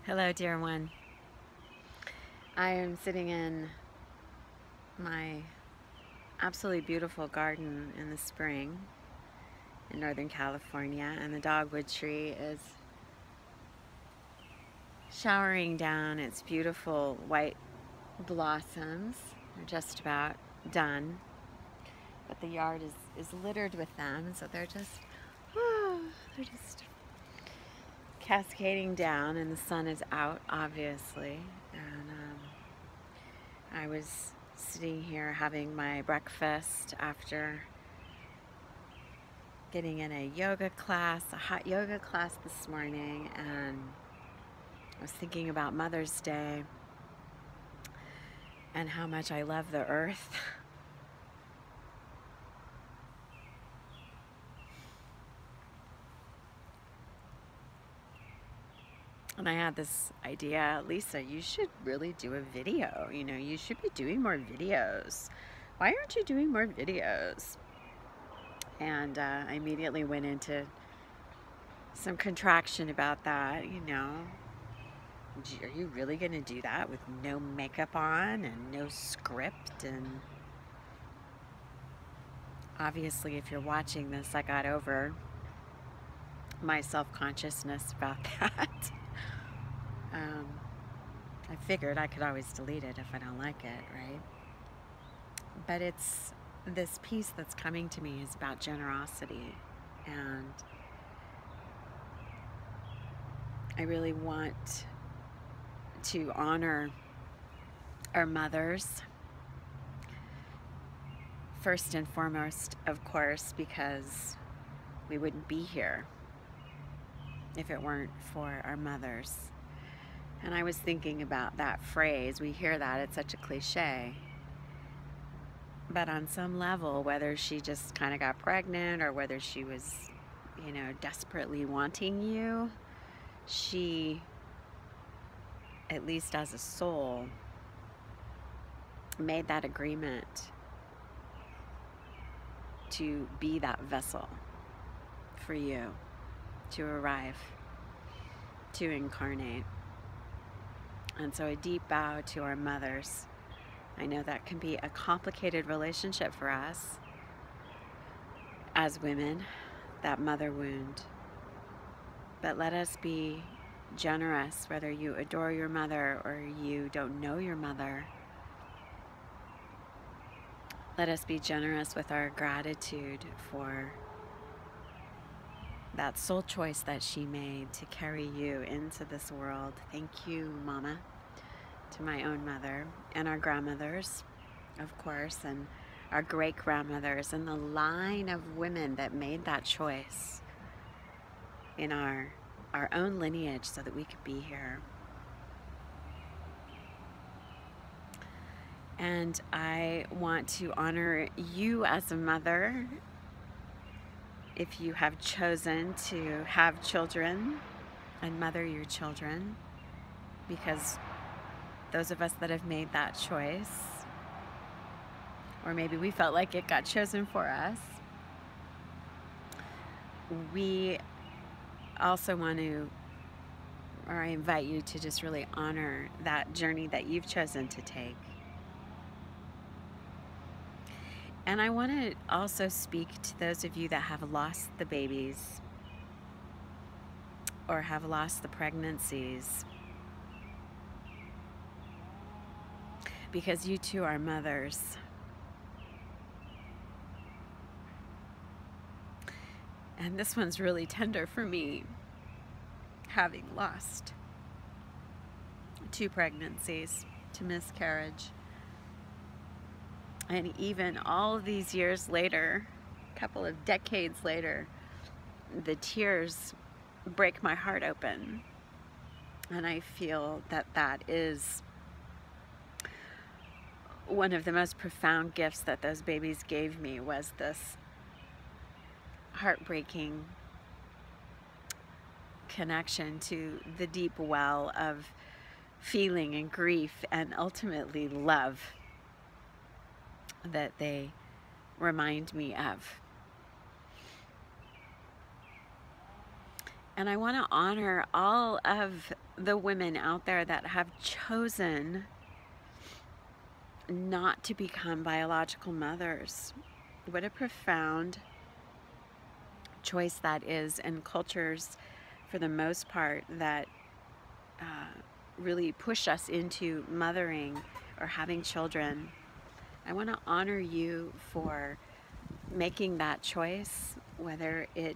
Hello, dear one. I am sitting in my absolutely beautiful garden in the spring in Northern California, and the dogwood tree is showering down its beautiful white blossoms. They're just about done, but the yard is littered with them, so they're just cascading down, and the sun is out, obviously. And I was sitting here having my breakfast after getting in a hot yoga class this morning, and I was thinking about Mother's Day and how much I love the earth. And I had this idea, Lisa, you should really do a video. You should be doing more videos. Why aren't you doing more videos? And I immediately went into some contraction about that. Are you really going to do that with no makeup on and no script? And obviously, if you're watching this, I got over my self-consciousness about that. I figured I could always delete it if I don't like it, right? But it's this piece that's coming to me is about generosity, and I really want to honor our mothers first and foremost, of course, because we wouldn't be here if it weren't for our mothers. And I was thinking about that phrase. We hear that, it's such a cliche. But on some level, whether she just kind of got pregnant or whether she was, desperately wanting you, she, at least as a soul, made that agreement to be that vessel for you to arrive, to incarnate. And so a deep bow to our mothers. I know that can be a complicated relationship for us as women, that mother wound. But let us be generous, whether you adore your mother or you don't know your mother. Let us be generous with our gratitude for that soul choice that she made to carry you into this world. Thank you, Mama, to my own mother, and our grandmothers, of course, and our great-grandmothers, and the line of women that made that choice in our own lineage so that we could be here. And I want to honor you as a mother if you have chosen to have children and mother your children, because those of us that have made that choice, or maybe we felt like it got chosen for us, we also want to, or I invite you to just really honor that journey that you've chosen to take. And I want to also speak to those of you that have lost the babies or have lost the pregnancies, because you too are mothers. And this one's really tender for me, having lost 2 pregnancies to miscarriage. And even all of these years later, a couple of decades later, the tears break my heart open. And I feel that that is one of the most profound gifts that those babies gave me, was this heartbreaking connection to the deep well of feeling and grief and ultimately love that they remind me of. And I want to honor all of the women out there that have chosen not to become biological mothers. What a profound choice that is in cultures, for the most part, that really push us into mothering or having children. I want to honor you for making that choice, whether it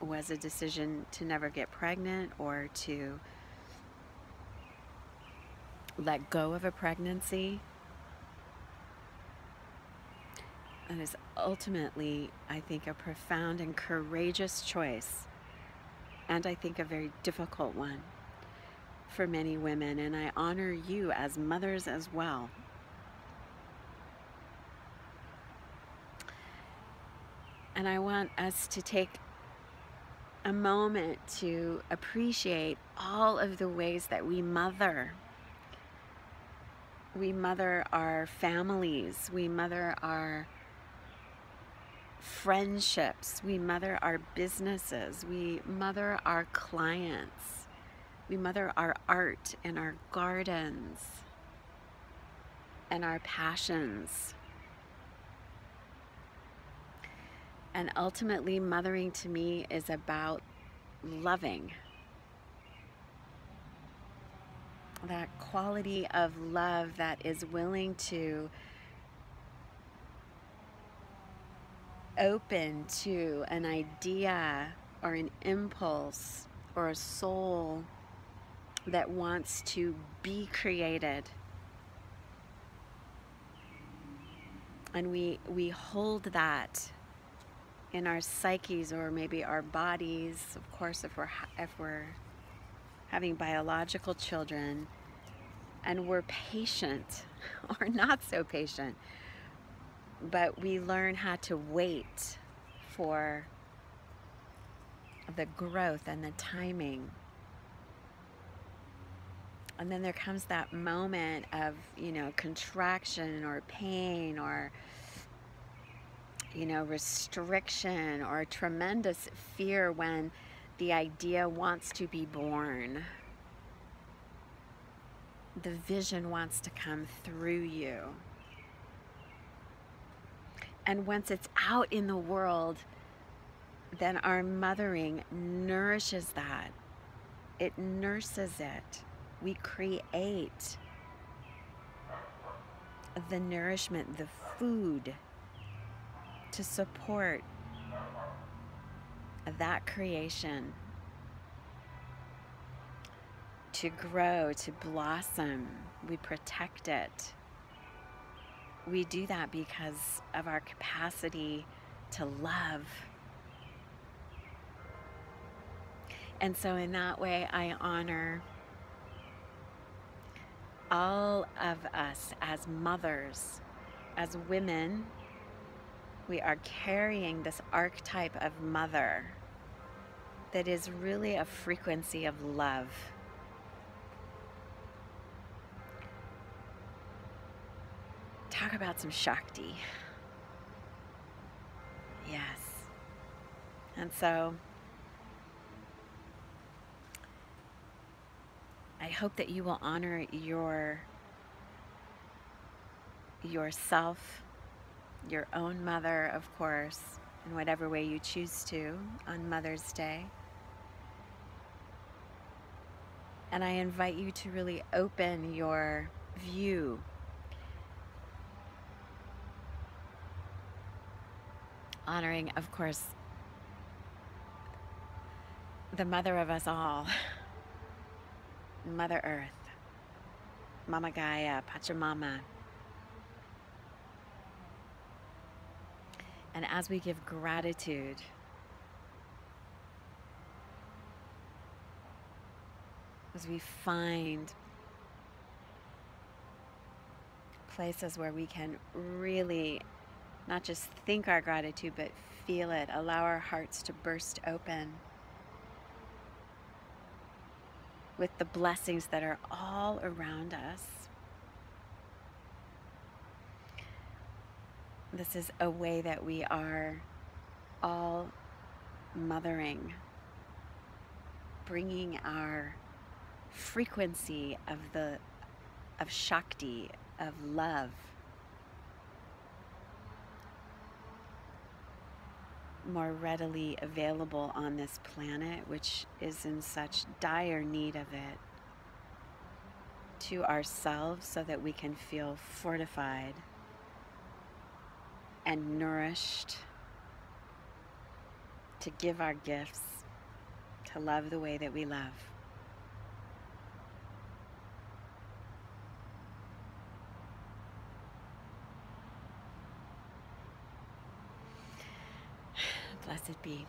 was a decision to never get pregnant or to let go of a pregnancy. That is ultimately, I think, a profound and courageous choice, and I think a very difficult one for many women, and I honor you as mothers as well. And I want us to take a moment to appreciate all of the ways that we mother. We mother our families, we mother our friendships, we mother our businesses, we mother our clients, we mother our art and our gardens and our passions. And ultimately, mothering to me is about loving. That quality of love that is willing to open to an idea or an impulse or a soul that wants to be created. And we hold that in our psyches, or maybe our bodies, of course, if we're having biological children, and we're patient or not so patient, but we learn how to wait for the growth and the timing. And then there comes that moment of, contraction or pain or, restriction or tremendous fear when the idea wants to be born. The vision wants to come through you. And once it's out in the world, then our mothering nourishes that. It nurses it. We create the nourishment, the food to support that creation, to grow, to blossom. We protect it. We do that because of our capacity to love. And so in that way, I honor all of us as mothers, as women. We are carrying this archetype of mother that is really a frequency of love. Talk about some Shakti. Yes. And so I hope that you will honor yourself, your own mother, of course, in whatever way you choose to on Mother's Day. And I invite you to really open your view honoring, of course, the mother of us all, Mother Earth, Mama Gaia, Pachamama. And as we give gratitude, as we find places where we can really not just think our gratitude, but feel it, allow our hearts to burst open with the blessings that are all around us. This is a way that we are all mothering bringing our frequency of Shakti, of love, more readily available on this planet, which is in such dire need of it, to ourselves, so that we can feel fortified and nourished to give our gifts, to love the way that we love. Blessed be.